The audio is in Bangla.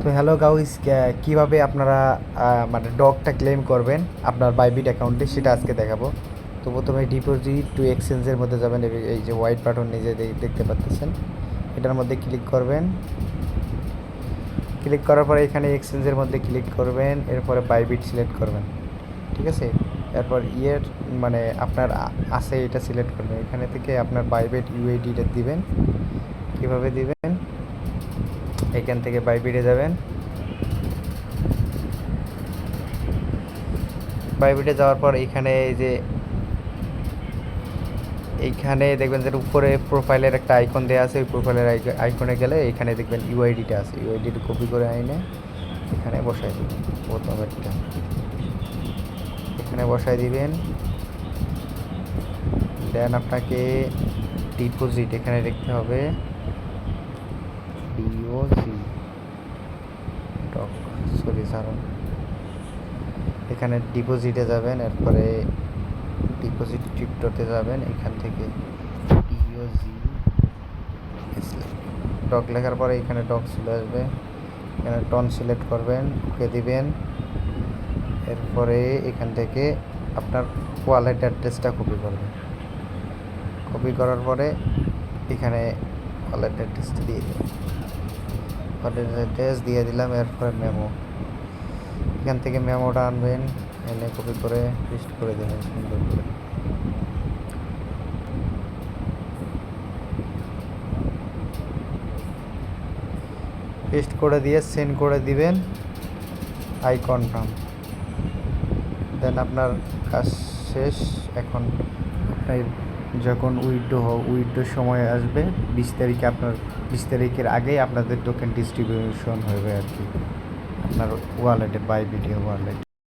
তো হ্যালো গাইস, কীভাবে আপনারা মানে ডগটা ক্লেম করবেন আপনার বাইবিট অ্যাকাউন্টে সেটা আজকে দেখাবো। তো প্রথমে ডিপোজিট টু এক্সচেঞ্জের মধ্যে যাবেন, এই যে হোয়াইট বাটন নিজে দেখতে পাচ্ছেন, এটার মধ্যে ক্লিক করবেন। ক্লিক করার পরে এখানে এক্সচেঞ্জের মধ্যে ক্লিক করবেন, এরপরে বাইবিট সিলেক্ট করবেন, ঠিক আছে। এরপর মানে আপনার আছে এটা সিলেক্ট করবেন, এখানে থেকে আপনার বাইবিট ইউআইডিটা দিবেন। কীভাবে দিবেন, এখান থেকে বাইবিটে যাবেন। বাইবিটে যাওয়ার পর এইখানে এইখানে দেখবেন যে উপরে প্রোফাইলের একটা আইকন দেওয়া আছে, ওই প্রোফাইলের আইকনে গেলে এখানে দেখবেন ইউআইডিটা আছে, ইউআইডিটা কপি করে আইনে এখানে বসাই দেবেন। প্রথমেরটা এখানে বসাই দিবেন। দেন আপনাকে ডিপোজিট এখানে দেখতে হবে, ডিওজি ডক এখানে ডিপোজিটে যাবেন, এরপরে ডিপোজিট ক্রিপ্টোতে যাবেন, এখান থেকে ডিওজি ডক লেখার পরে এখানে ডক চলে আসবে, এখানে টন সিলেক্ট করবেন, ওকে দিবেন। এরপরে এখান থেকে আপনার ওয়ালেট অ্যাড্রেসটা কপি করবেন। কপি করার পরে এখানে ওয়ালেট অ্যাড্রেসটা দিয়ে দেবেন, ওয়ালেট অ্যাড্রেস দিয়ে দিলাম। এরপরে মেমো, এখান থেকে মেমোটা আনবেন, এনে কপি করে পেস্ট করে দেবেন সুন্দর করে। পেস্ট করে দিয়ে সেন্ড করে দিবেন, আই কনফার্ম। দেন আপনার কাজ শেষ। এখন আপনার যখন উইথড্র সময় আসবে 20 তারিখে, আপনার 20 তারিখের আগেই আপনাদের টোকেন ডিস্ট্রিবিউশন হবে আর কি আপনার ওয়ালেটে, বাইবিট ওয়ালেট।